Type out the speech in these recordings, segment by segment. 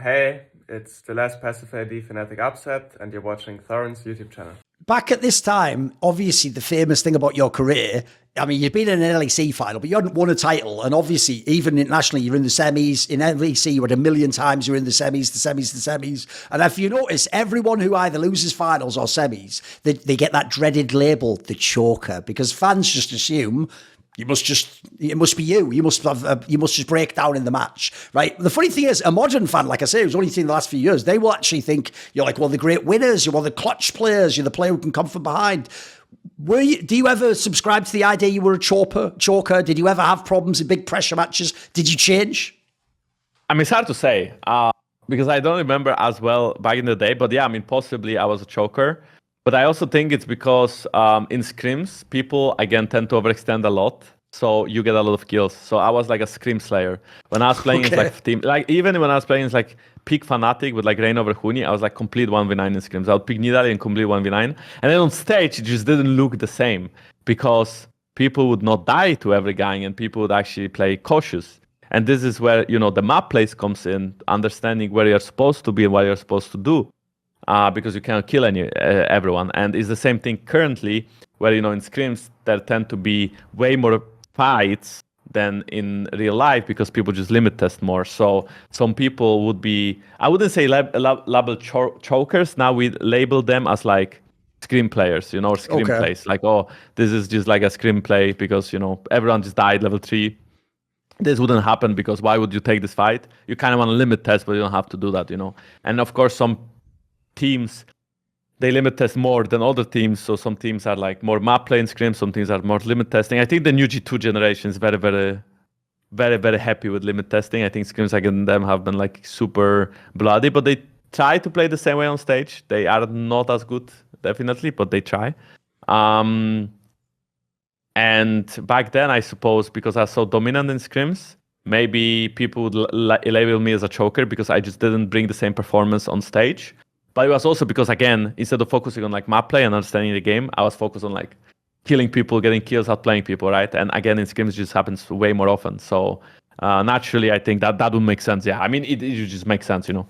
Hey, it's the last passive AD FNATIC upset, and you're watching Thorin's YouTube channel. Back at this time, obviously the famous thing about your career, I mean, you've been in an LEC final, but you hadn't won a title. And obviously, even internationally, you're in the semis. In LEC, you had 1,000,000 times you're in the semis, the semis, the semis. And if you notice, everyone who either loses finals or semis, they get that dreaded label, the choker, because fans just assume it must be you. You must just break down in the match, right? The funny thing is, a modern fan, like I say, who's only seen the last few years, they will actually think you're like, well, the great winners, you're one of the clutch players, you're the player who can come from behind. Do you ever subscribe to the idea you were a choker? Did you ever have problems in big pressure matches? Did you change? I mean, it's hard to say because I don't remember as well back in the day. But yeah, I mean, possibly I was a choker. But I also think it's because in scrims, people, again, tend to overextend a lot. So you get a lot of kills. So I was like a scrim slayer. When I was playing it's like team, like even when I was playing it's like peak FNATIC with like Rain over Huni, I was like complete 1v9 in scrims. I would pick Nidali and complete 1v9. And then on stage, it just didn't look the same because people would not die to every gang and people would actually play cautious. And this is where, you know, the map place comes in, understanding where you're supposed to be and what you're supposed to do. Because you cannot kill everyone. And it's the same thing currently, where, you know, in scrims, there tend to be way more fights than in real life because people just limit test more. So some people would be, I wouldn't say label chokers. Now we label them as like scrim players, you know, or scrim plays. Like, oh, this is just like a scrim play because, you know, everyone just died level 3. This wouldn't happen because why would you take this fight? You kind of want to limit test, but you don't have to do that, you know. And of course, some teams, they limit test more than other teams. So some teams are like more map playing scrims, some teams are more limit testing. I think the new G2 generation is very, very happy with limit testing. I think scrims against them have been like super bloody, but they try to play the same way on stage. They are not as good, definitely, but they try. And back then, I suppose, because I was so dominant in scrims, maybe people would label me as a choker because I just didn't bring the same performance on stage. But it was also because, again, instead of focusing on like map play and understanding the game, I was focused on like killing people, getting kills, outplaying people, right? And again, in scrims, it just happens way more often. So naturally, I think that would make sense. Yeah, I mean, it just makes sense, you know.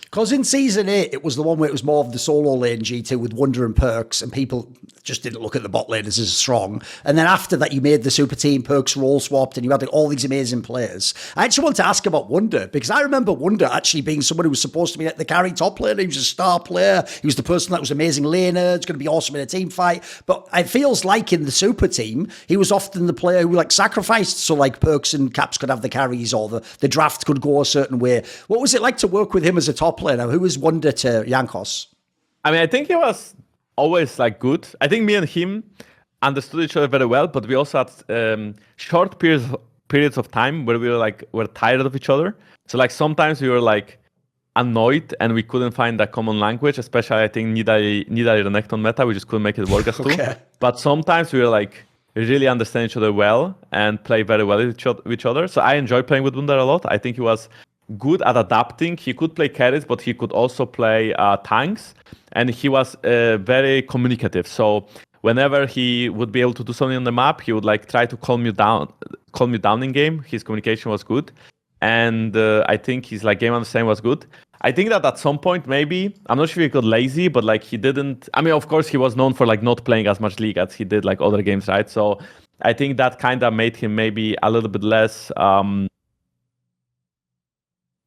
Because in Season 8, it was the one where it was more of the solo lane G2 with Wunder and Perkz, and people just didn't look at the bot lane as strong. And then after that, you made the super team, Perkz role swapped, and you had all these amazing players. I actually want to ask about Wunder, because I remember Wunder actually being someone who was supposed to be the carry top laner. He was a star player. He was the person that was amazing laner. It's going to be awesome in a team fight. But it feels like in the super team, he was often the player who like sacrificed so like Perkz and Caps could have the carries or the draft could go a certain way. What was it like to work with him as a top laner? Who was Wunder to Jankos? I mean, I think he was always like good. I think me and him understood each other very well, but we also had short periods of time where we were tired of each other. So like sometimes we were like annoyed and we couldn't find a common language, especially I think Nidali Renekton meta, we just couldn't make it work as two. But sometimes we were like really understand each other well and play very well with each other. So I enjoy playing with Wunder a lot. I think he was good at adapting. He could play carries, but he could also play tanks, and he was very communicative. So whenever he would be able to do something on the map, he would like try to calm you down in game. His communication was good, and I think his like game understanding was good. I think that at some point, maybe, I'm not sure if he got lazy, but like he didn't. I mean, of course, he was known for like not playing as much League as he did like other games, right? So I think that kind of made him maybe a little bit less.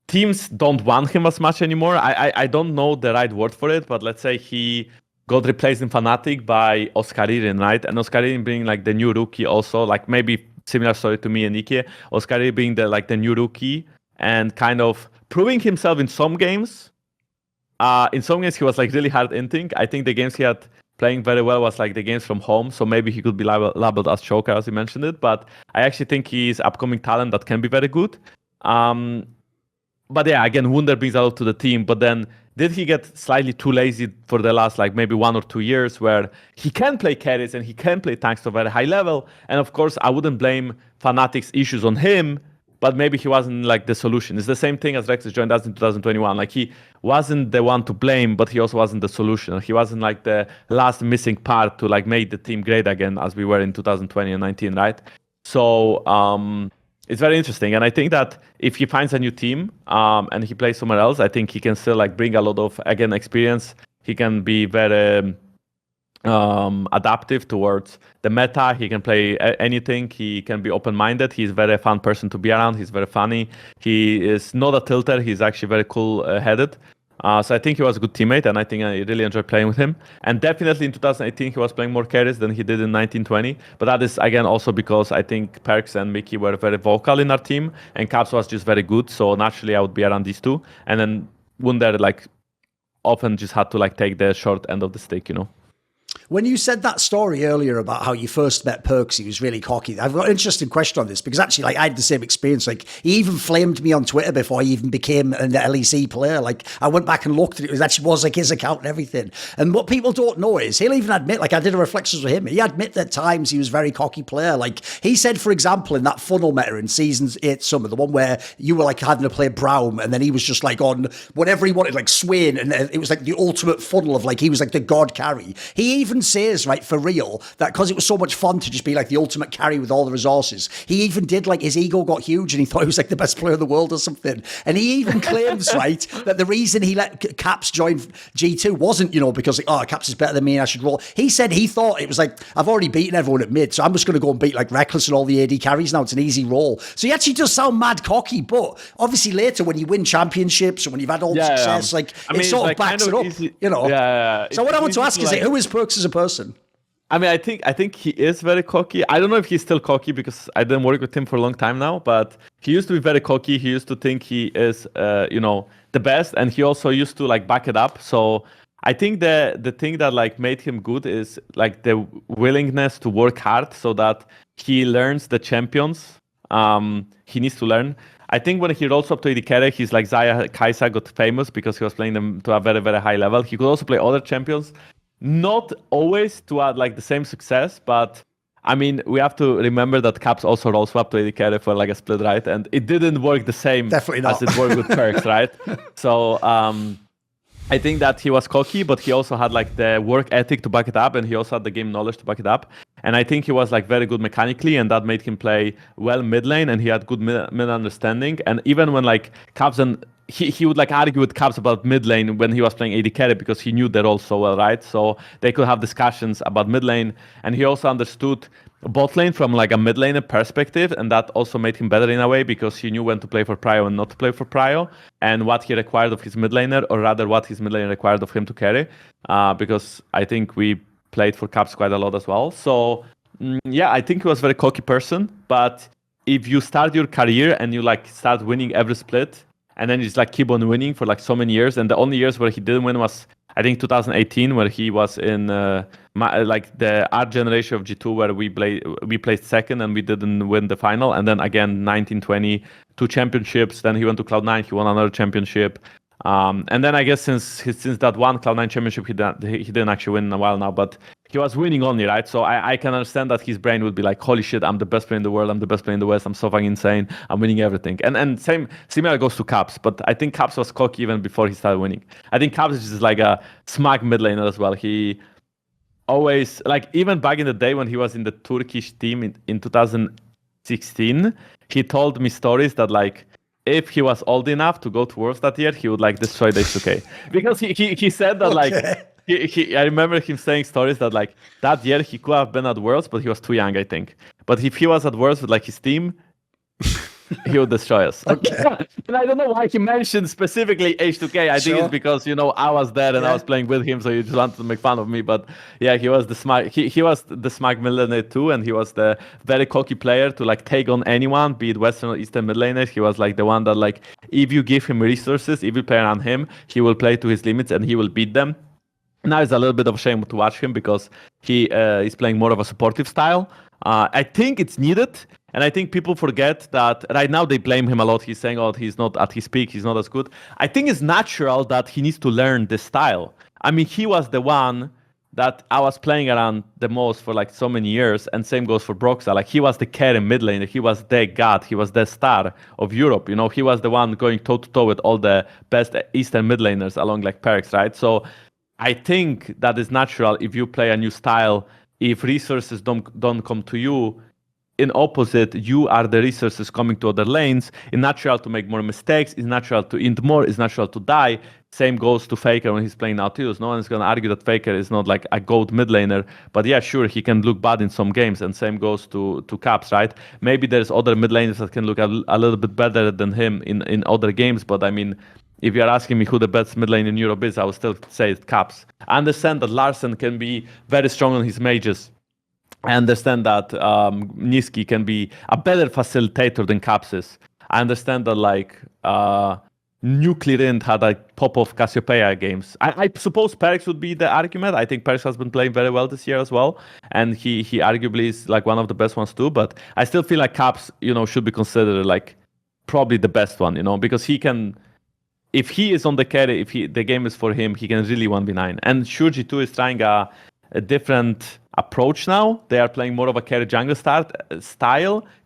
Teams don't want him as much anymore. I don't know the right word for it, but let's say he got replaced in FNATIC by Oskaririn, right? And Oskaririn being like the new rookie also, like maybe similar story to me and Ike. Oskaririn being the new rookie and kind of proving himself in some games. In some games he was like really hard inting. I think the games he had playing very well was like the games from home, so maybe he could be labeled as choker as you mentioned it. But I actually think he's upcoming talent that can be very good. But yeah, again, Wunder brings a lot to the team. But then, did he get slightly too lazy for the last like maybe 1 or 2 years where he can play carries and he can play tanks to a very high level? And of course, I wouldn't blame FNATIC's issues on him, but maybe he wasn't like the solution. It's the same thing as Rex's joined us in 2021. Like he wasn't the one to blame, but he also wasn't the solution. He wasn't like the last missing part to like make the team great again as we were in 2020 and 19, right? So it's very interesting. And I think that if he finds a new team and he plays somewhere else, I think he can still like bring a lot of, again, experience. He can be very adaptive towards the meta. He can play anything. He can be open-minded. He's a very fun person to be around. He's very funny. He is not a tilter. He's actually very cool-headed. So I think he was a good teammate, and I think I really enjoyed playing with him. And definitely in 2018, he was playing more carries than he did in 1920. But that is, again, also because I think Perkz and Mickey were very vocal in our team, and Caps was just very good. So naturally, I would be around these two. And then Wunder, like, often just had to, like, take the short end of the stick, you know? When you said that story earlier about how you first met Perkz, he was really cocky. I've got an interesting question on this because actually, like, I had the same experience. Like, he even flamed me on Twitter before he even became an LEC player. Like, I went back and looked at it. It actually was like his account and everything. And what people don't know is he'll even admit, like, I did a reflections with him. He admit that times he was a very cocky player. Like, he said, for example, in that funnel meta in season 8 summer, the one where you were like having to play Braum, and then he was just like on whatever he wanted, like Swain, and it was like the ultimate funnel of like he was like the god carry. He even says, right, for real, that because it was so much fun to just be like the ultimate carry with all the resources, he even did, like, his ego got huge and he thought he was like the best player in the world or something. And he even claims, right, that the reason he let Caps join G2 wasn't, you know, because like, oh, Caps is better than me and I should roll. He said he thought it was like, I've already beaten everyone at mid, so I'm just going to go and beat like Reckless and all the AD carries now. It's an easy roll. So he actually does sound mad cocky, but obviously later when you win championships and when you've had all the success, like, I mean, it sort of backs it up, easy, you know. So what I want to ask is, like, who is Perkz as a person? I mean, I think he is very cocky. I don't know if he's still cocky because I didn't work with him for a long time now, but he used to be very cocky. He used to think he is, you know, the best, and he also used to like back it up. So I think the thing that like made him good is like the willingness to work hard so that he learns the champions he needs to learn. I think when he rolls up to AD carry, he's like Zaya Kaisa got famous because he was playing them to a very, very high level. He could also play other champions. Not always to add like the same success, but I mean, we have to remember that Caps also roll swap to AD carry for like a split, right? And it didn't work the same as it worked with Perkz, right? So I think that he was cocky, but he also had like the work ethic to back it up, and he also had the game knowledge to back it up. And I think he was like very good mechanically, and that made him play well mid lane, and he had good mid understanding. And even when like Caps and he would like argue with Caps about mid lane when he was playing AD carry because he knew their role so well, right? So they could have discussions about mid lane, and he also understood bot lane from like a mid laner perspective, and that also made him better in a way because he knew when to play for prio and not to play for prio, and what he required of his mid laner, or rather what his mid laner required of him to carry, because I think we played for Caps quite a lot as well. So yeah, I think he was a very cocky person, but if you start your career and you like start winning every split, and then you just like keep on winning for like so many years, and the only years where he didn't win was I think 2018, where he was in like the art generation of G2, where we placed second and we didn't win the final. And then again, 1920, 2 championships. Then he went to Cloud9, he won another championship. And then I guess since that one Cloud9 championship, he didn't actually win in a while now, but he was winning only, right? So I can understand that his brain would be like, holy shit, I'm the best player in the world, I'm the best player in the West, I'm so fucking insane, I'm winning everything. And similar goes to Caps, but I think Caps was cocky even before he started winning. I think Caps is just like a smug mid laner as well. He always, like even back in the day when he was in the Turkish team in 2016, he told me stories that like, if he was old enough to go to Worlds that year, he would like destroy the H2K. Because he said that like, I remember him saying stories that like that year he could have been at Worlds, but he was too young, I think. But if he was at Worlds with like his team, he would destroy us. Okay. And I don't know why he mentioned specifically H2K. I think it's because, you know, I was there and I was playing with him, so you just wanted to make fun of me. But yeah, he was the smug. He was the smug mid laner too, and he was the very cocky player to like take on anyone, be it Western or Eastern mid laners. He was like the one that like, if you give him resources, if you play around him, he will play to his limits and he will beat them. Now it's a little bit of a shame to watch him because he is playing more of a supportive style. I think it's needed. And I think people forget that right now they blame him a lot. He's saying, oh, he's not at his peak, he's not as good. I think it's natural that he needs to learn this style. I mean, he was the one that I was playing around the most for like so many years, and same goes for Broxa. Like he was the carry mid laner, he was the god, he was the star of Europe. You know, he was the one going toe to toe with all the best Eastern mid laners along like Perkz, right? So I think that is natural if you play a new style. If resources don't come to you, in opposite, you are the resources coming to other lanes. It's natural to make more mistakes. It's natural to int more. It's natural to die. Same goes to Faker when he's playing Nautilus. No one's going to argue that Faker is not like a GOAT mid laner. But yeah, sure, he can look bad in some games. And same goes to Caps, right? Maybe there's other mid laners that can look a little bit better than him in other games. But I mean, if you're asking me who the best mid lane in Europe is, I would still say it's Caps. I understand that Larsen can be very strong on his mages. I understand that Niski can be a better facilitator than Caps is. I understand that like Nuclear Int had a pop-off Cassiopeia games. I suppose Perkz would be the argument. I think Perkz has been playing very well this year as well. And he arguably is like one of the best ones too. But I still feel like Caps, should be considered like probably the best one, because he can... If he is on the carry, the game is for him, he can really 1v9. And sure, G2 is trying a different approach now. They are playing more of a carry jungle style,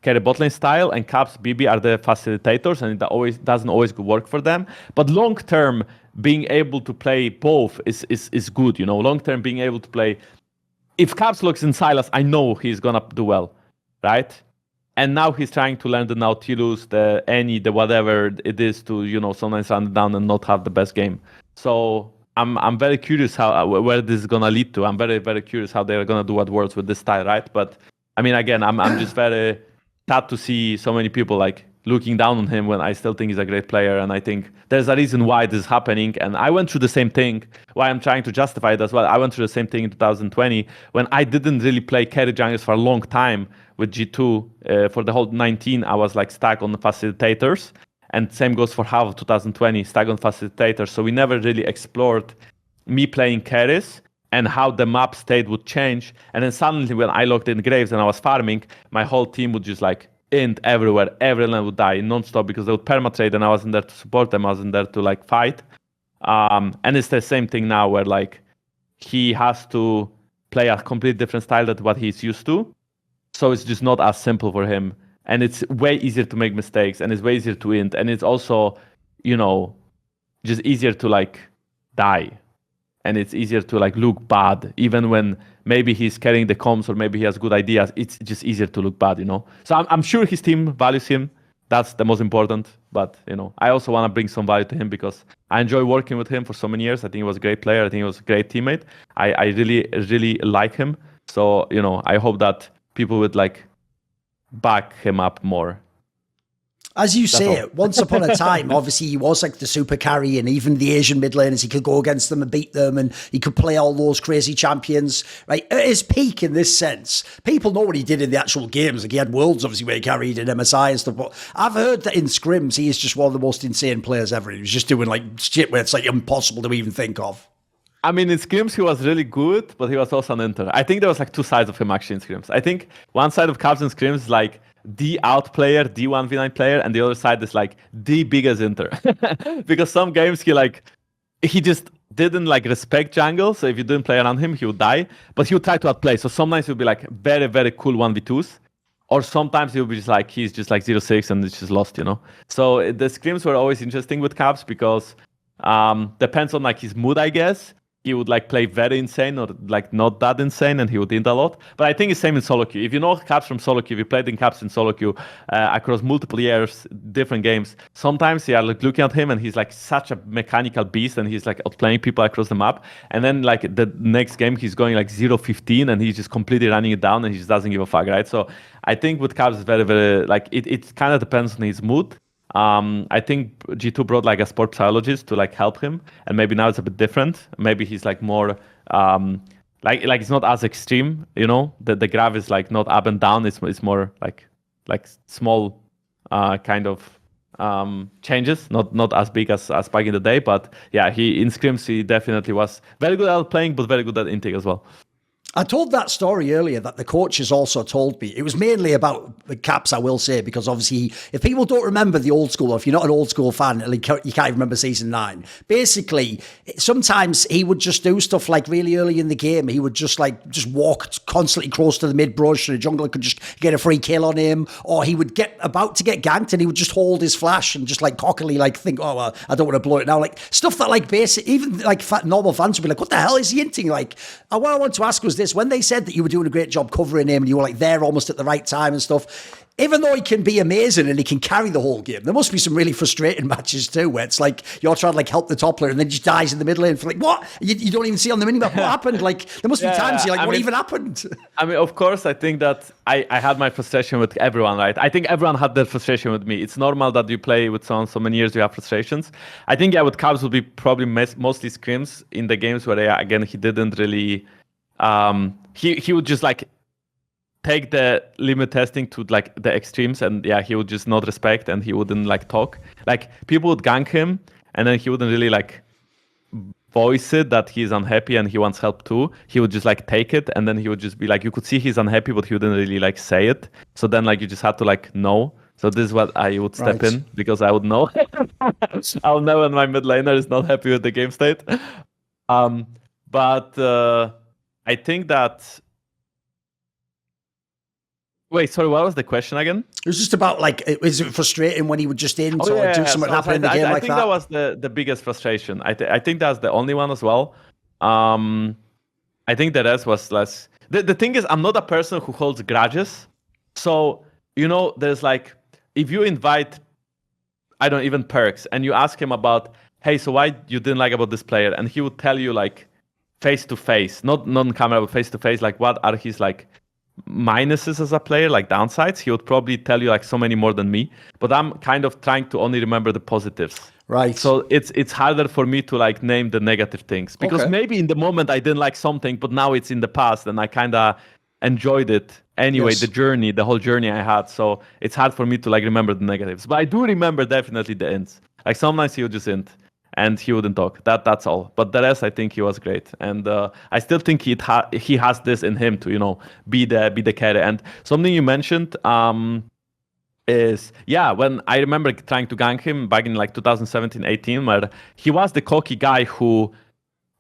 carry botlane style, and Caps BB are the facilitators, and it doesn't always work for them. But long term, being able to play both is good. Long term, being able to play. If Caps looks in Silas, I know he's gonna do well, right? And now he's trying to learn the Nautilus, the Any, the whatever it is to, sometimes run down and not have the best game. So I'm very curious where this is gonna lead to. I'm very, very curious how they're gonna do at Worlds with this style, right? But I mean, again, I'm just very sad to see so many people like looking down on him when I still think he's a great player. And I think there's a reason why this is happening. And I went through the same thing, why I'm trying to justify it as well. I went through the same thing in 2020 when I didn't really play carry jungles for a long time with G2. For the whole 19, I was like stuck on the facilitators. And same goes for half of 2020, stuck on facilitators. So we never really explored me playing carries and how the map state would change. And then suddenly when I logged in Graves and I was farming, my whole team would just like int everywhere. Everyone would die non-stop because they would permatrade and I wasn't there to support them. I wasn't there to like fight. And it's the same thing now where like he has to play a completely different style than what he's used to. So it's just not as simple for him. And it's way easier to make mistakes and it's way easier to int. And it's also, just easier to like die. And it's easier to like look bad, even when maybe he's carrying the comms or maybe he has good ideas. It's just easier to look bad, So I'm sure his team values him. That's the most important. But, I also want to bring some value to him because I enjoy working with him for so many years. I think he was a great player. I think he was a great teammate. I really, really like him. So, I hope that people would like back him up more. As you say, once upon a time, obviously he was like the super carry, and even the Asian mid laners, he could go against them and beat them, and he could play all those crazy champions, right? At his peak in this sense, people know what he did in the actual games. Like he had Worlds, obviously, where he carried in MSI and stuff, but I've heard that in scrims, he is just one of the most insane players ever. He was just doing like shit where it's like impossible to even think of. I mean, in scrims, he was really good, but he was also an inter. I think there was like two sides of him actually in scrims. I think one side of Caps in scrims is like the out player, the 1v9 player, and the other side is like the biggest inter. Because some games he just didn't like respect jungle, so if you didn't play around him, he would die. But he would try to outplay. So sometimes he would be like very, very cool 1v2s. Or sometimes he would be just like, he's just like 0-6 and it's just lost, So the scrims were always interesting with Caps because depends on like his mood, I guess. He would like play very insane or like not that insane and he would int a lot. But I think it's same in solo queue. If you know Caps from solo queue, if you played in Caps in solo queue across multiple years, different games, sometimes you are like looking at him and he's like such a mechanical beast and he's like outplaying people across the map. And then like the next game, he's going like 0-15 and he's just completely running it down and he just doesn't give a fuck, right? So I think with Caps, it's very, very, like it kind of depends on his mood. I think G2 brought like a sport psychologist to like help him, and maybe now it's a bit different. Maybe he's like more like it's not as extreme, The graph is like not up and down. It's more like small kind of changes, not as big as back in the day. But yeah, he in scrims he definitely was very good at playing, but very good at Inting as well. I told that story earlier that the coaches also told me. It was mainly about the Caps, I will say, because obviously, if people don't remember the old school, or if you're not an old school fan, you can't even remember season 9. Basically, sometimes he would just do stuff like really early in the game. He would just walk constantly close to the mid brush, and a jungler could just get a free kill on him, or he would get about to get ganked, and he would just hold his flash and just like cockily like think, oh well, I don't want to blow it now. Like stuff that like basic, even like normal fans would be like, what the hell is he hinting? Like, what I want to ask was this. this. When they said that you were doing a great job covering him and you were like there almost at the right time and stuff, even though he can be amazing and he can carry the whole game, there must be some really frustrating matches too, where it's like you're trying to like help the top player and then he just dies in the middle lane for like, what? You don't even see on the minimap what happened. Like there must be times you're like, what even happened? I mean, of course, I think that I had my frustration with everyone, right? I think everyone had their frustration with me. It's normal that you play with someone so many years, you have frustrations. I think, yeah, with Cubs would be probably mostly scrims in the games where, yeah, again, he didn't really, he would just like take the limit testing to like the extremes, and yeah, he would just not respect and he wouldn't like talk. Like people would gank him and then he wouldn't really like voice it that he's unhappy and he wants help too. He would just like take it and then he would just be like, you could see he's unhappy, but he wouldn't really like say it. So then like you just had to like know. So this is what I would step in, because I would know. I'll know when my mid laner is not happy with the game state. But I think that. Wait, sorry, what was the question again? It was just about like, is it frustrating when he would just do something happen in the game like that? I think that was the biggest frustration. I think that's the only one as well. I think the rest was less. The thing is, I'm not a person who holds grudges. So, you know, there's like, if you invite, I don't even Perkz, and you ask him about, hey, so why you didn't like about this player? And he would tell you like face to face, not non-camera, but face to face, like what are his like minuses as a player, like downsides. He would probably tell you like so many more than me, but I'm kind of trying to only remember the positives. Right. So it's harder for me to like name the negative things, because maybe in the moment I didn't like something, but now it's in the past and I kind of enjoyed it anyway, the whole journey I had. So it's hard for me to like remember the negatives, but I do remember definitely the ints. Like sometimes he would just int and he wouldn't talk. That's all. But the rest, I think he was great, and I still think he has this in him to, you know, be the carry. And something you mentioned is, yeah, when I remember trying to gank him back in like 2017-18, where he was the cocky guy who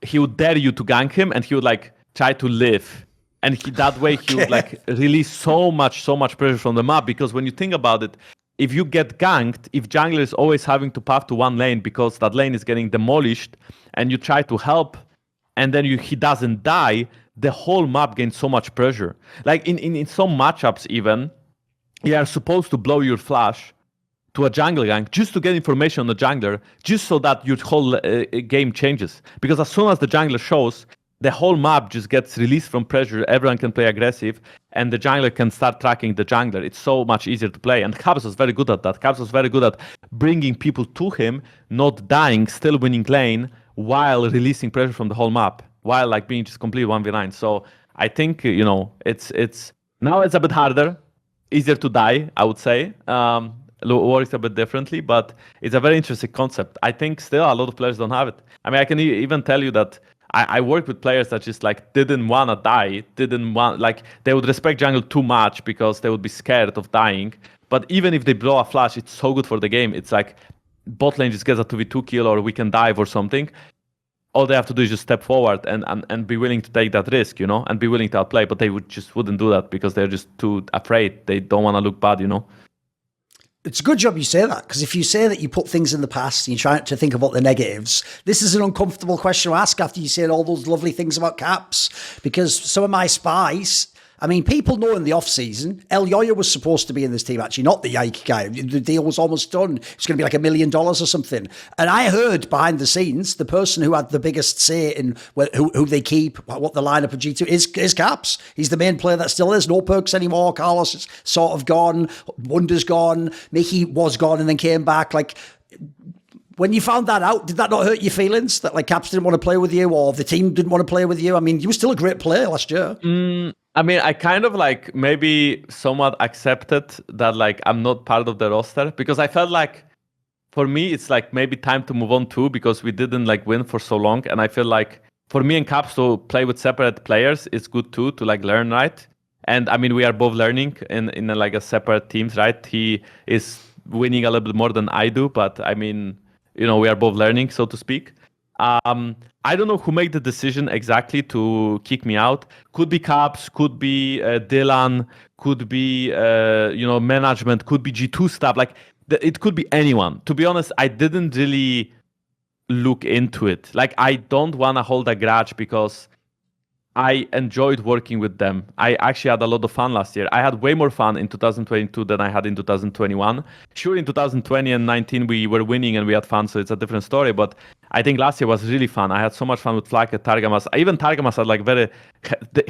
he would dare you to gank him, and he would like try to live, and that way he would like release so much pressure from the map. Because when you think about it, if you get ganked, if jungler is always having to path to one lane because that lane is getting demolished, and you try to help, and then he doesn't die, the whole map gains so much pressure. Like in some matchups even, you are supposed to blow your flash to a jungle gank just to get information on the jungler, just so that your whole game changes. Because as soon as the jungler shows, the whole map just gets released from pressure, everyone can play aggressive, and the jungler can start tracking the jungler. It's so much easier to play, and Perkz was very good at that. Perkz was very good at bringing people to him, not dying, still winning lane, while releasing pressure from the whole map, while like being just complete 1v9. So I think, you know, it's now it's a bit harder, easier to die, I would say. Works a bit differently, but it's a very interesting concept. I think still a lot of players don't have it. I mean, I can even tell you that I worked with players that just like didn't want to die, like they would respect jungle too much because they would be scared of dying. But even if they blow a flash, it's so good for the game. It's like bot lane just gets a 2v2 kill, or we can dive or something. All they have to do is just step forward and be willing to take that risk, you know, and be willing to outplay. But they wouldn't do that because they're just too afraid. They don't want to look bad, you know. It's a good job you say that, because if you say that you put things in the past and you try to think about the negatives, this is an uncomfortable question to ask after you say all those lovely things about caps. Because some of my spies, I mean, people know in the off-season, El Yoyo was supposed to be in this team, actually, not the Yike guy. The deal was almost done. It's going to be like $1 million or something. And I heard behind the scenes, the person who had the biggest say in who they keep, what the lineup of G2 is Caps. He's the main player that still is. No Perkz anymore. Carlos is sort of gone. Wunder's gone. Mickey was gone and then came back. Like, when you found that out, did that not hurt your feelings that like Caps didn't want to play with you, or the team didn't want to play with you? I mean, you were still a great player last year. I mean, I kind of like maybe somewhat accepted that like I'm not part of the roster, because I felt like for me it's like maybe time to move on too, because we didn't like win for so long, and I feel like for me and Caps to play with separate players is good too, to like learn, right? And I mean, we are both learning in like a separate teams, right? He is winning a little bit more than I do, but I mean, you know, we are both learning, so to speak. I don't know who made the decision exactly to kick me out. Could be Caps, could be Dylan, could be management, could be G2 staff. Like it could be anyone. To be honest, I didn't really look into it. Like I don't want to hold a grudge, because I enjoyed working with them. I actually had a lot of fun last year. I had way more fun in 2022 than I had in 2021. Sure, in 2020 and 19 we were winning and we had fun, so it's a different story. But I think last year was really fun. I had so much fun with Flake, Targamas. Even Targamas had like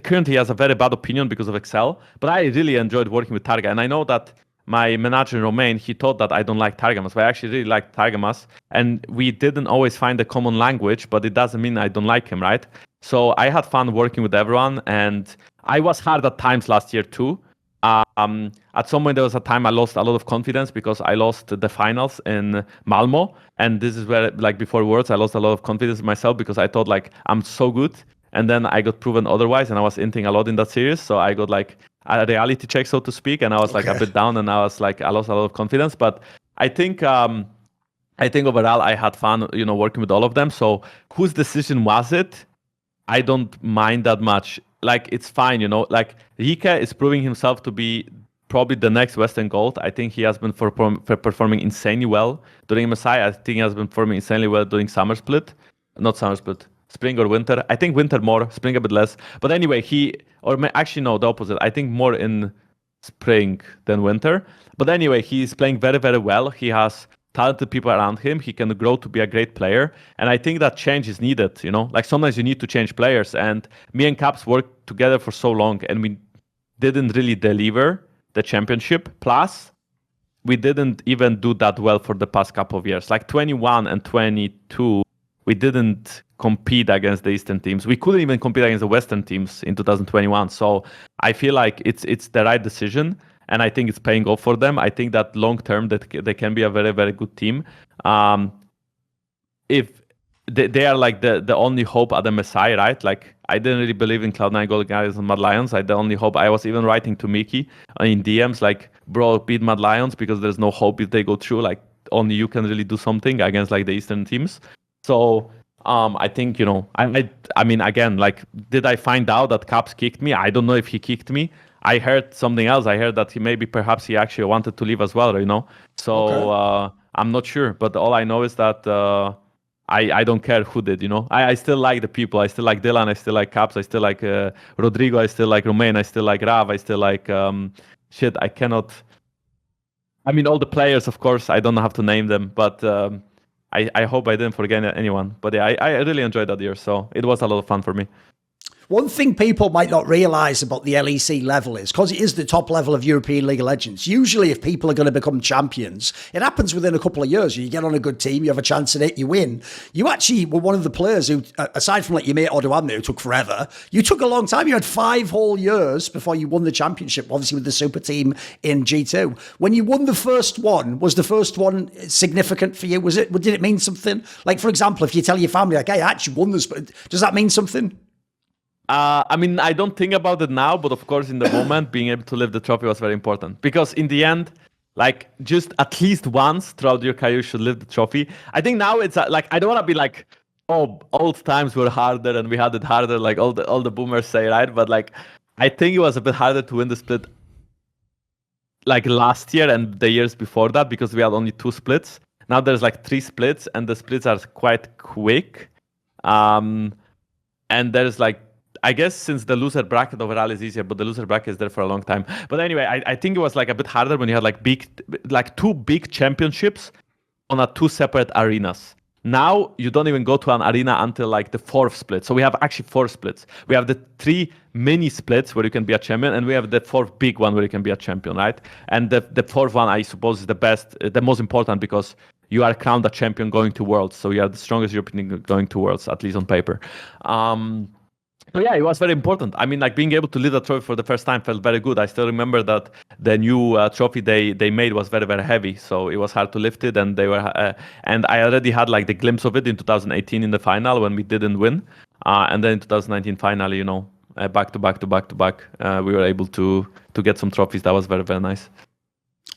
currently has a very bad opinion because of Excel. But I really enjoyed working with Targa, and I know that my manager Romain, he thought that I don't like Targamas, but I actually really like Targamas. And we didn't always find a common language, but it doesn't mean I don't like him, right? So I had fun working with everyone, and I was hard at times last year too. At some point there was a time I lost a lot of confidence because I lost the finals in Malmo, and this is where, like, before Worlds, I lost a lot of confidence in myself because I thought like I'm so good, and then I got proven otherwise, and I was inting a lot in that series, so I got like a reality check, so to speak, and I was like a bit down, and I was like I lost a lot of confidence. But I think overall I had fun, working with all of them. So whose decision was it? I don't mind that much. Like, it's fine, like Rike is proving himself to be probably the next Western GOAT. I think he has been performing insanely well during MSI. I think he has been performing insanely well during Summer Split. Not Summer Split, Spring or Winter. I think Winter more, Spring a bit less. But anyway, actually no, the opposite. I think more in Spring than Winter. But anyway, he's playing very, very well. He has talented people around him. He can grow to be a great player. And I think that change is needed, Like, sometimes you need to change players. And me and Caps worked together for so long, and we didn't really deliver the championship. Plus, we didn't even do that well for the past couple of years. Like 21 and 22, we didn't compete against the Eastern teams. We couldn't even compete against the Western teams in 2021. So I feel like it's the right decision. And I think it's paying off for them. I think that long term that they can be a very, very good team. If they are like the only hope at MSI, right? Like, I didn't really believe in Cloud9 Gold Guys and Mad Lions. The only hope, I was even writing to Mickey in DMs like, bro, beat Mad Lions because there's no hope if they go through. Like, only you can really do something against like the Eastern teams. So I think, I mean, again, like, did I find out that Caps kicked me? I don't know if he kicked me. I heard something else. I heard that perhaps he actually wanted to leave as well, So I'm not sure, but all I know is that I don't care who did, I still like the people. I still like Dylan. I still like Caps. I still like Rodrigo. I still like Romain. I still like Rav. I still like I cannot. I mean, all the players, of course. I don't have to name them, but I hope I didn't forget anyone. But yeah, I really enjoyed that year, so it was a lot of fun for me. One thing people might not realise about the LEC level is, because it is the top level of European League of Legends, usually if people are going to become champions, it happens within a couple of years. You get on a good team, you have a chance at it, you win. You actually were one of the players who, aside from like your mate Odoamne, who took forever, you took a long time. You had 5 whole years before you won the championship, obviously with the super team in G2. When you won the first one, was the first one significant for you? Did it mean something? Like, for example, if you tell your family, like, hey, I actually won this, does that mean something? I mean, I don't think about it now, but of course, in the moment, being able to lift the trophy was very important. Because in the end, like, just at least once throughout your career, you should lift the trophy. I think now it's like, I don't want to be like, oh, old times were harder and we had it harder, like all the boomers say, right? But like, I think it was a bit harder to win the split like last year and the years before that, because we had only 2 splits. Now there's like 3 splits, and the splits are quite quick. And there's like, I guess since the loser bracket overall is easier, but the loser bracket is there for a long time. But anyway, I think it was like a bit harder when you had like 2 big championships on 2 separate arenas. Now you don't even go to an arena until like the 4th split. So we have actually 4 splits. We have the 3 mini splits where you can be a champion, and we have the 4th big one where you can be a champion, right? And the 4th one, I suppose, is the most important, because you are crowned a champion going to Worlds. So you are the strongest European going to Worlds, at least on paper. So yeah, it was very important. I mean, like, being able to lift a trophy for the first time felt very good. I still remember that the new trophy they made was very, very heavy, so it was hard to lift it. And they were, and I already had like the glimpse of it in 2018 in the final when we didn't win, and then in 2019 finally, back to back, we were able to get some trophies. That was very, very nice.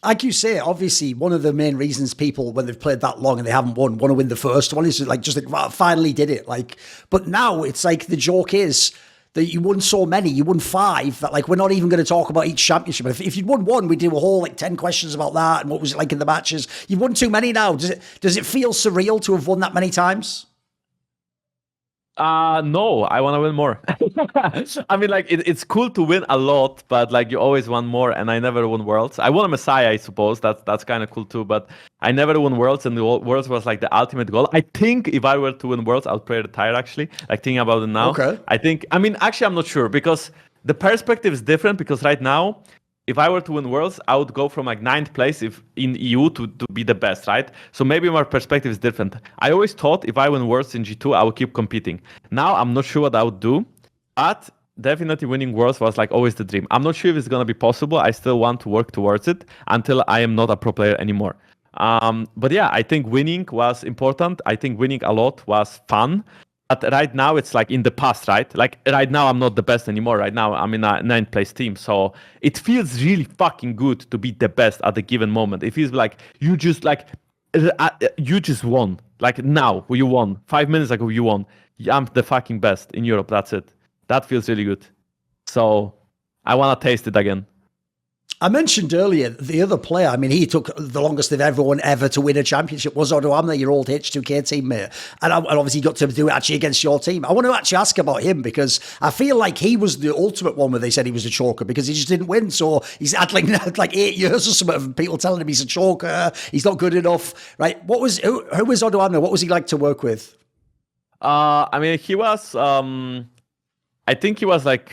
Like you say, obviously, one of the main reasons people, when they've played that long and they haven't won, want to win the first one is like, well, finally did it. Like, but now it's like the joke is that you won so many, you won 5, that like we're not even going to talk about each championship. If you'd won 1, we do a whole like 10 questions about that and what was it like in the matches. You've won too many now. Does it feel surreal to have won that many times? No, I want to win more. I mean, like, it's cool to win a lot, but like, you always want more, and I never won Worlds. I won a Messiah, I suppose. That's kind of cool too, but I never won Worlds, and the Worlds was like the ultimate goal. I think if I were to win Worlds, I'll play retire, actually. Like, thinking about it now. Okay. I mean, actually, I'm not sure, because the perspective is different, because right now, if I were to win Worlds, I would go from like 9th place in EU to be the best, right? So maybe my perspective is different. I always thought if I win Worlds in G2, I would keep competing. Now I'm not sure what I would do, but definitely winning Worlds was like always the dream. I'm not sure if it's going to be possible. I still want to work towards it until I am not a pro player anymore. But yeah, I think winning was important. I think winning a lot was fun. But right now, it's like in the past, right? Like right now, I'm not the best anymore. Right now, I'm in a 9th place team. So it feels really fucking good to be the best at a given moment. It feels like you just won. Like now, you won. 5 minutes ago, you won. I'm the fucking best in Europe. That's it. That feels really good. So I want to taste it again. I mentioned earlier the other player. I mean, he took the longest of everyone ever to win a championship was Odoamne, your old H2K teammate, and obviously got to do it actually against your team. I want to actually ask about him because I feel like he was the ultimate one where they said he was a choker because he just didn't win. So he's had like 8 years or something of people telling him he's a choker, he's not good enough, right? Who was Odoamne? What was he like to work with? I mean, he was. I think he was like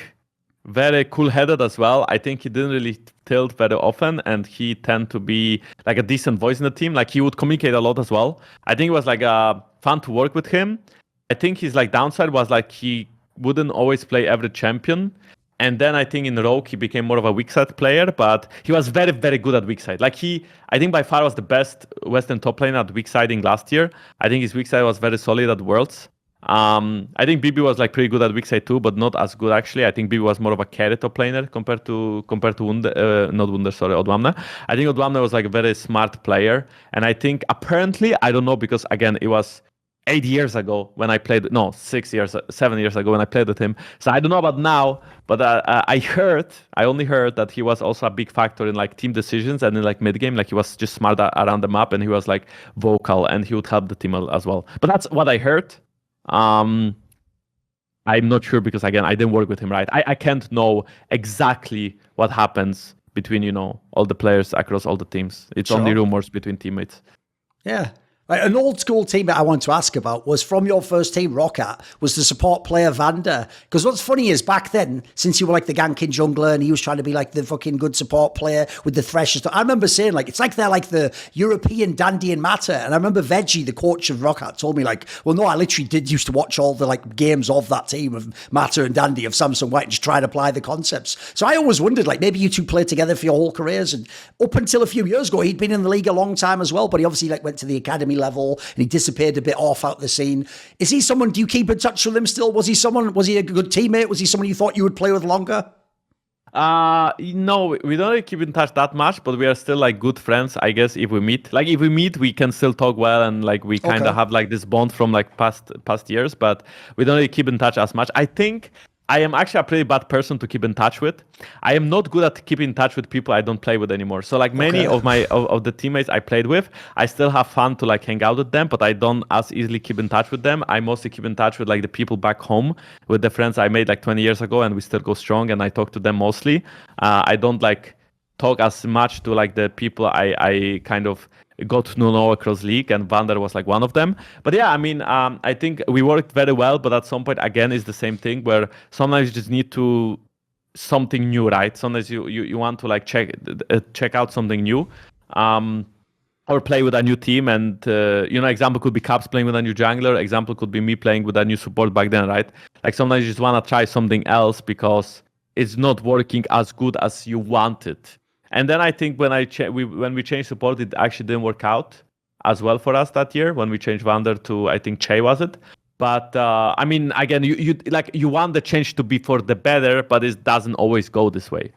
very cool-headed as well. I think he didn't really tilt very often, and he tended to be like a decent voice in the team. Like he would communicate a lot as well. I think it was like fun to work with him. I think his like downside was like he wouldn't always play every champion. And then I think in Rogue he became more of a weak side player, but he was very, very good at weak side. Like I think by far was the best Western top laner at weak siding last year. I think his weak side was very solid at Worlds. I think BB was like pretty good at weak side too, but not as good actually. I think BB was more of a carry top laner compared to Wunder, not Wunder, sorry, Odoamne. I think Odoamne was like a very smart player, and I think apparently, I don't know, because again it was 8 years ago when I played, no, 7 years ago when I played with him. So I don't know about now, but I only heard that he was also a big factor in like team decisions and in like mid game. Like he was just smart around the map and he was like vocal and he would help the team as well. But that's what I heard. I'm not sure because again I didn't work with him, right? I can't know exactly what happens between all the players across all the teams. It's only rumors between teammates. Yeah. An old school teammate I want to ask about was from your first team, Roccat, was the support player VandeR. Because what's funny is back then, since you were like the ganking jungler and he was trying to be like the fucking good support player with the thresh stuff, I remember saying like, it's like they're like the European Dandy and Matter. And I remember Veggie, the coach of Roccat, told me like, well, no, I literally used to watch all the like games of that team of Matter and Dandy of Samsung White and just try and apply the concepts. So I always wondered like, maybe you two played together for your whole careers. And up until a few years ago, he'd been in the league a long time as well, but he obviously like went to the academy level and he disappeared a bit off out the scene. Is he someone, do you keep in touch with him still? Was he a good teammate? Was he someone you thought you would play with longer? No, we don't really keep in touch that much, but we are still like good friends, I guess, if we meet. Like if we meet, we can still talk well and like we kind of have like this bond from like past years, but we don't really keep in touch as much. I think I am actually a pretty bad person to keep in touch with. I am not good at keeping in touch with people I don't play with anymore. So like many of the teammates I played with, I still have fun to like hang out with them, but I don't as easily keep in touch with them. I mostly keep in touch with like the people back home, with the friends I made like 20 years ago, and we still go strong and I talk to them mostly. I don't like talk as much to like the people I kind of got to know across league, and VandeR was like one of them. But yeah, I mean, I think we worked very well, but at some point, again, it's the same thing where sometimes you just need to something new, right? Sometimes you want to like check out something new, or play with a new team. And example could be Caps playing with a new jungler. Example could be me playing with a new support back then, right? Like sometimes you just want to try something else because it's not working as good as you want it. And then I think when we changed support, it actually didn't work out as well for us that year when we changed VandeR to, I think, Che was it. But I mean, again, you want the change to be for the better, but it doesn't always go this way.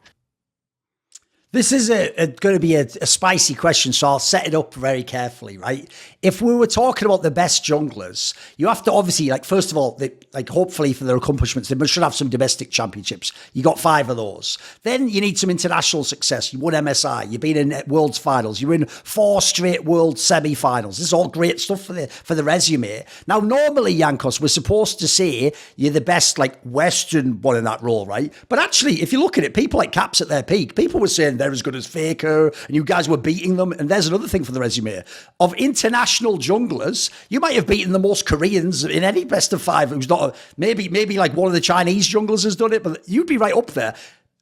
This is going to be a spicy question, so I'll set it up very carefully, right? If we were talking about the best junglers, you have to obviously, like, first of all, hopefully for their accomplishments, they should have some domestic championships. You got 5 of those. Then you need some international success. You won MSI. You've been in World's Finals. You're in 4 straight World semi-finals. This is all great stuff for the resume. Now, normally, Jankos, we're supposed to say you're the best, like, Western one in that role, right? But actually, if you look at it, people like Caps at their peak, people were saying they're as good as Faker, and you guys were beating them. And there's another thing for the resume. Of international junglers, you might have beaten the most Koreans in any best of 5 who's not maybe like one of the Chinese junglers has done it, but you'd be right up there.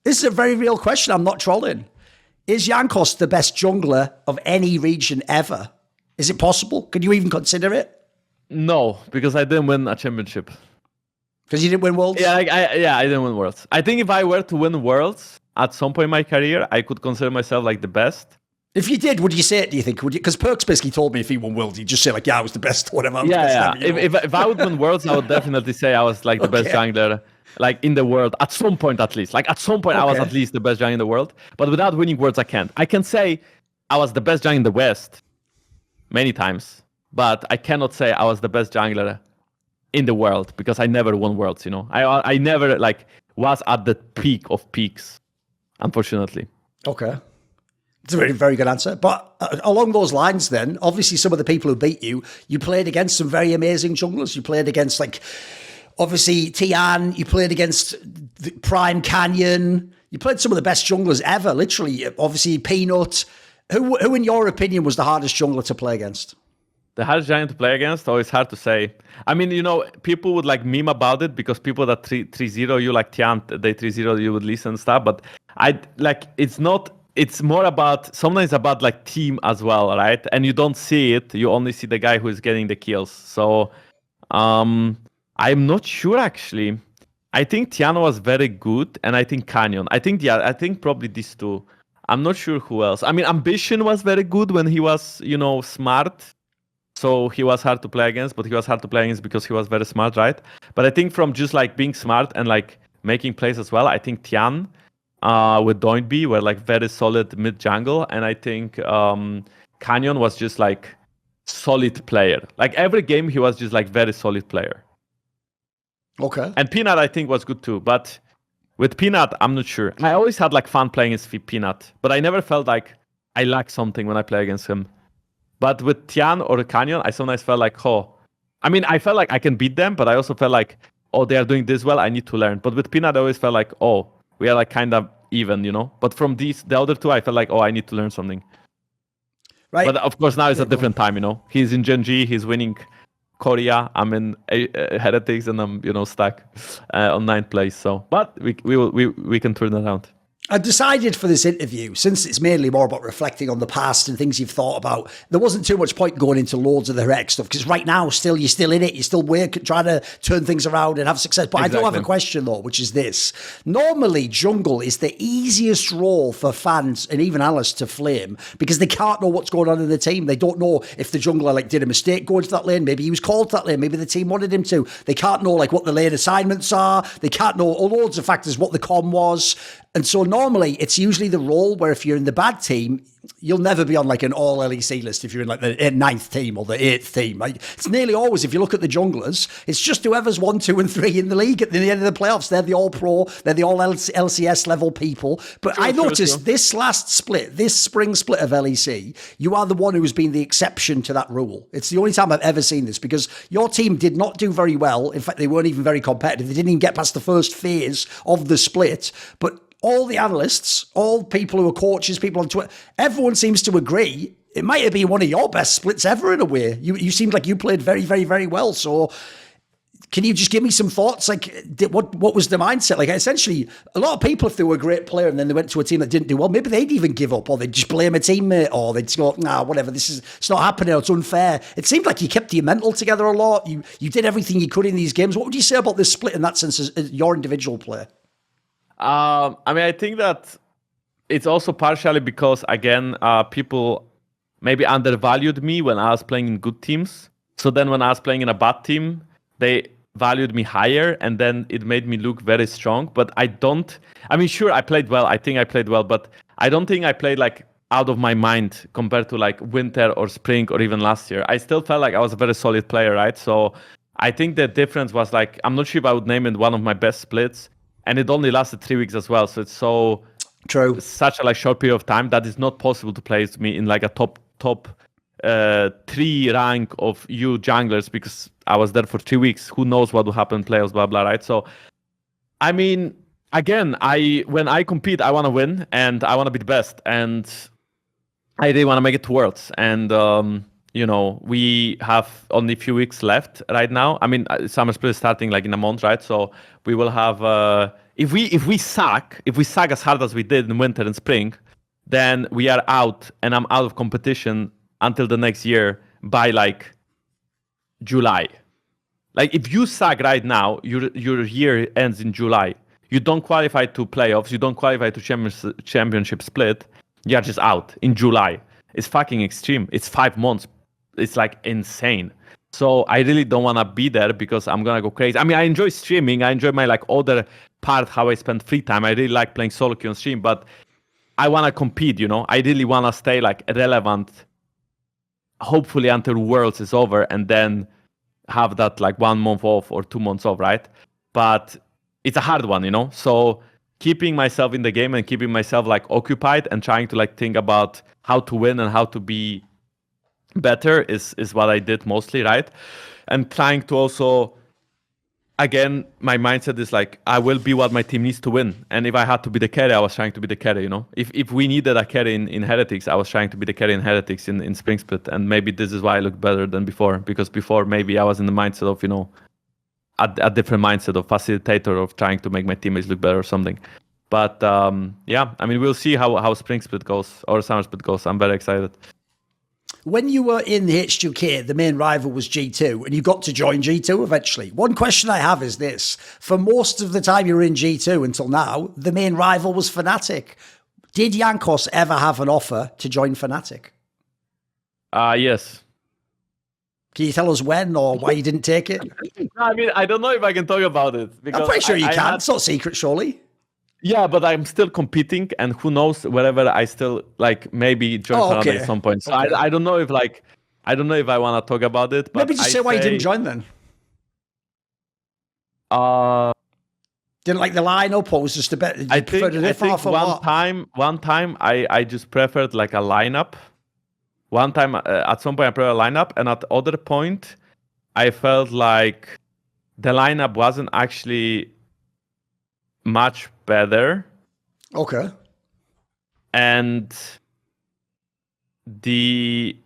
This is a very real question. I'm not trolling. Is Jankos the best jungler of any region ever? Is it possible? Could you even consider it? No, because I didn't win a championship. Because you didn't win Worlds? Yeah, I didn't win Worlds. I think if I were to win Worlds at some point in my career, I could consider myself like the best. If you did, would you say it, do you think? Would you? Because Perkz basically told me if he won Worlds, he'd just say, like, yeah, I was the best, whatever. Yeah. If I would win Worlds, I would definitely say I was like the best jungler, like in the world, at some point at least. Like at some point, I was at least the best jungler in the world. But without winning Worlds, I can't. I can say I was the best jungler in the West many times, but I cannot say I was the best jungler in the world because I never won Worlds, you know. I never, like, was at the peak of peaks, unfortunately. Okay. It's a very, very good answer. But along those lines then, obviously some of the people who beat you, you played against some very amazing junglers. You played against, like, obviously Tian, you played against Prime Canyon, you played some of the best junglers ever, literally. Obviously Peanut. Who in your opinion was the hardest jungler to play against? The hardest giant to play against? Oh, it's hard to say. I mean, you know, people would like meme about it because people that 3-0 you, like Tian, they 3-0 you would listen and stuff. But it's more about, sometimes about like team as well, right? And you don't see it. You only see the guy who is getting the kills. So I'm not sure actually. I think Tian was very good, and I think Canyon. I think probably these two. I'm not sure who else. I mean, Ambition was very good when he was, you know, smart. So he was hard to play against, but he was hard to play against because he was very smart, right? But I think from just like being smart and like making plays as well, I think Tian with Doinby were like very solid mid jungle, and I think Canyon was just like solid player. Like every game he was just like very solid player. Okay. And Peanut I think was good too, but with Peanut I'm not sure. I always had like fun playing against Peanut, but I never felt like I lacked something when I play against him. But with Tian or Canyon, I sometimes felt like, I mean, I felt like I can beat them, but I also felt like, they are doing this well, I need to learn. But with Peanut, I always felt like, we are like kind of even, you know? But from the other two, I felt like, I need to learn something. Right. But of course, now it's a different time, you know? He's in Gen G, he's winning Korea, I'm in Heretics, and I'm, you know, stuck on 9th place. So, but we can turn it around. I decided for this interview, since it's mainly more about reflecting on the past and things you've thought about, there wasn't too much point going into loads of the Heretics stuff, because right now, you're still in it, you're still trying to turn things around and have success. But exactly. I do have a question, though, which is this. Normally, jungle is the easiest role for fans and even analysts to flame, because they can't know what's going on in the team. They don't know if the jungler like did a mistake going to that lane, maybe he was called to that lane, maybe the team wanted him to. They can't know like what the lane assignments are. They can't know loads of factors, what the comm was. And so normally it's usually the role where if you're in the bad team, you'll never be on like an all LEC list if you're in like the 9th team or the 8th team. Like, it's nearly always, if you look at the junglers, it's just whoever's 1, 2 and 3 in the league at the end of the playoffs. They're the all pro, they're the all LCS level people. But I noticed this last split, this spring split of LEC, you are the one who has been the exception to that rule. It's the only time I've ever seen this, because your team did not do very well. In fact, they weren't even very competitive. They didn't even get past the first phase of the split. But all the analysts, all people who are coaches, people on Twitter, everyone seems to agree it might have been one of your best splits ever in a way. You seemed like you played very, very, very well. So can you just give me some thoughts? Like, what was the mindset? Like, essentially, a lot of people, if they were a great player and then they went to a team that didn't do well, maybe they'd even give up, or they'd just blame a teammate, or they'd go, nah, whatever, it's not happening, or it's unfair. It seemed like you kept your mental together a lot. You did everything you could in these games. What would you say about this split in that sense as your individual player? I mean, I think that it's also partially because, again, people maybe undervalued me when I was playing in good teams. So then when I was playing in a bad team, they valued me higher, and then it made me look very strong. But I mean, sure, I played well. I think I played well, but I don't think I played like out of my mind compared to like winter or spring or even last year. I still felt like I was a very solid player, right? So I think the difference was like, I'm not sure if I would name it one of my best splits, and it only lasted 3 weeks as well. So it's so true, such a like short period of time that is not possible to play with me in like a top 3 rank of you junglers, because I was there for 3 weeks. Who knows what will happen, playoffs, blah blah, right? So I mean, again, when I compete, I want to win and I want to be the best, and I really want to make it to Worlds. And you know, we have only a few weeks left right now. I mean, summer split is starting like in a month, right? So we will have if we suck as hard as we did in winter and spring, then we are out, and I'm out of competition until the next year by like July. Like if you suck right now, your year ends in July. You don't qualify to playoffs. You don't qualify to championship split. You're just out in July. It's fucking extreme. It's 5 months. It's like insane. So I really don't want to be there because I'm going to go crazy. I mean, I enjoy streaming. I enjoy my like other part, how I spend free time. I really like playing solo queue on stream, but I want to compete, you know? I really want to stay like relevant, hopefully until Worlds is over, and then have that like 1 month off or 2 months off, right? But it's a hard one, you know? So keeping myself in the game and keeping myself like occupied and trying to like think about how to win and how to be better is what I did mostly, right? And trying to also, again, my mindset is like, I will be what my team needs to win. And if I had to be the carry, I was trying to be the carry, you know? If we needed a carry in Heretics, I was trying to be the carry in Heretics in Spring Split. And maybe this is why I look better than before, because before maybe I was in the mindset of, you know, a different mindset of facilitator, of trying to make my teammates look better or something. But yeah, I mean, we'll see how Spring Split goes or Summer Split goes. I'm very excited. When you were in the H2K, the main rival was G2, and you got to join G2 eventually. One question I have is this. For most of the time you were in G2 until now, the main rival was FNATIC. Did Jankos ever have an offer to join FNATIC? Yes. Can you tell us when or why you didn't take it? I mean, I don't know if I can talk about it. Because I'm pretty sure you can. It's not secret, surely. Yeah, but I'm still competing, and who knows, wherever I still like maybe join Canada at some point. So I don't know if like, I don't know if I want to talk about it. But maybe just say why you didn't join then. Didn't like the lineup, or was just a bit? I think one time I just preferred like a lineup. One time at some point I preferred a lineup, and at other point I felt like the lineup wasn't actually much better. Okay. And the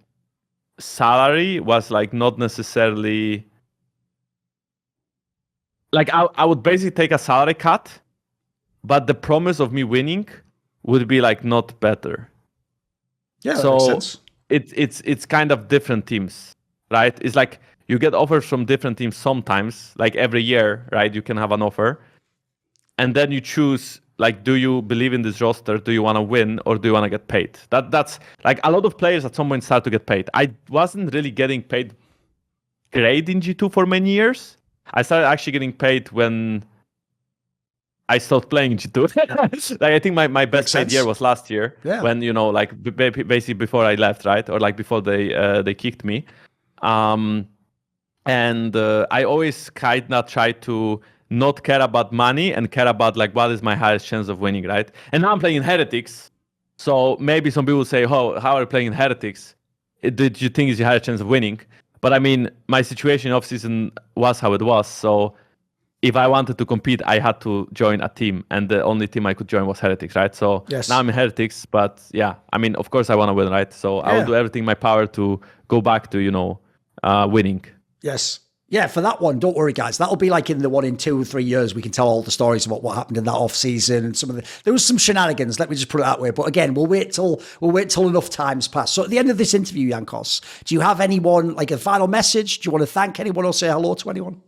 salary was like not necessarily like I would basically take a salary cut, but the promise of me winning would be like not better. Yeah, so that makes sense. It's kind of different teams, right? It's like you get offers from different teams sometimes, like every year, right? You can have an offer. And then you choose, like, do you believe in this roster? Do you want to win, or do you want to get paid? That's like a lot of players at some point start to get paid. I wasn't really getting paid great in G2 for many years. I started actually getting paid when I stopped playing G2. Like I think my best paid year was last year, when, you know, like basically before I left, right, or like before they kicked me. And I always kind of try to not care about money and care about like what is my highest chance of winning, right? And now I'm playing in Heretics, so maybe some people say, "Oh, how are you playing in Heretics? Did you think is your highest chance of winning?" But I mean, my situation off season was how it was. So if I wanted to compete, I had to join a team, and the only team I could join was Heretics, right? So now I'm in Heretics, but yeah, I mean, of course I want to win, right? So I will do everything in my power to go back to, you know, winning. Yes. Yeah, for that one, don't worry, guys. That'll be like in the one in 2 or 3 years. We can tell all the stories about what happened in that off season and some of the. There was some shenanigans. Let me just put it that way. But again, we'll wait till enough time's passed. So at the end of this interview, Jankos, do you have anyone like a final message? Do you want to thank anyone or say hello to anyone?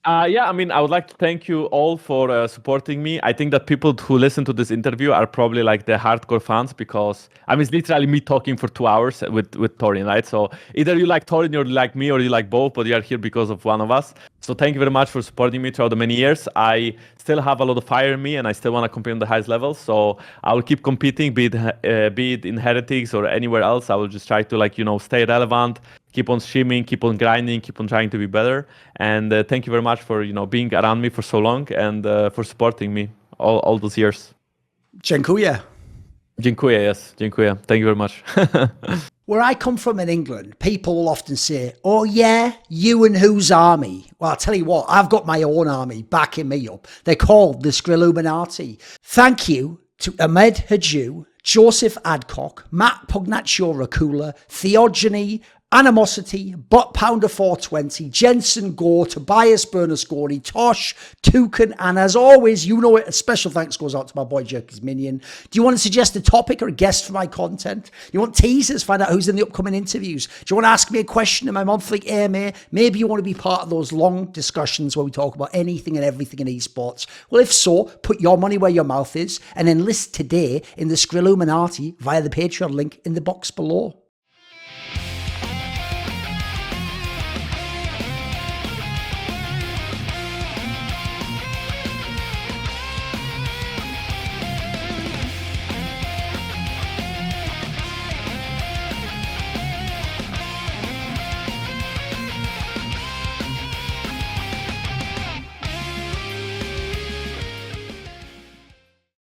Yeah, I mean, I would like to thank you all for supporting me. I think that people who listen to this interview are probably like the hardcore fans because I mean, it's literally me talking for 2 hours with Thorin, right? So either you like Thorin or you like me or you like both, but you are here because of one of us. So thank you very much for supporting me throughout the many years. I still have a lot of fire in me and I still want to compete on the highest levels. So I will keep competing, be it in Heretics or anywhere else. I will just try to like, stay relevant, keep on streaming, keep on grinding, keep on trying to be better. And thank you very much for, being around me for so long and for supporting me all those years. Dziękuję. Dziękuję, yes. Dziękuję. Thank you very much. Where I come from in England, people will often say, oh yeah, you and whose army? Well, I'll tell you what, I've got my own army backing me up. They're called the Skrilluminati. Thank you to Ahmed Haju, Joseph Adcock, Matt Pugnaccio Racula, Theogony, Animosity, Bot Pounder 420, Jensen Gore, Tobias Bernasconi, Tosh, Toucan, and as always, a special thanks goes out to my boy Jerky's Minion. Do you want to suggest a topic or a guest for my content? You want teasers? Find out who's in the upcoming interviews. Do you want to ask me a question in my monthly AMA? Maybe you want to be part of those long discussions where we talk about anything and everything in esports. Well, if so, put your money where your mouth is and enlist today in the Skrilluminati via the Patreon link in the box below.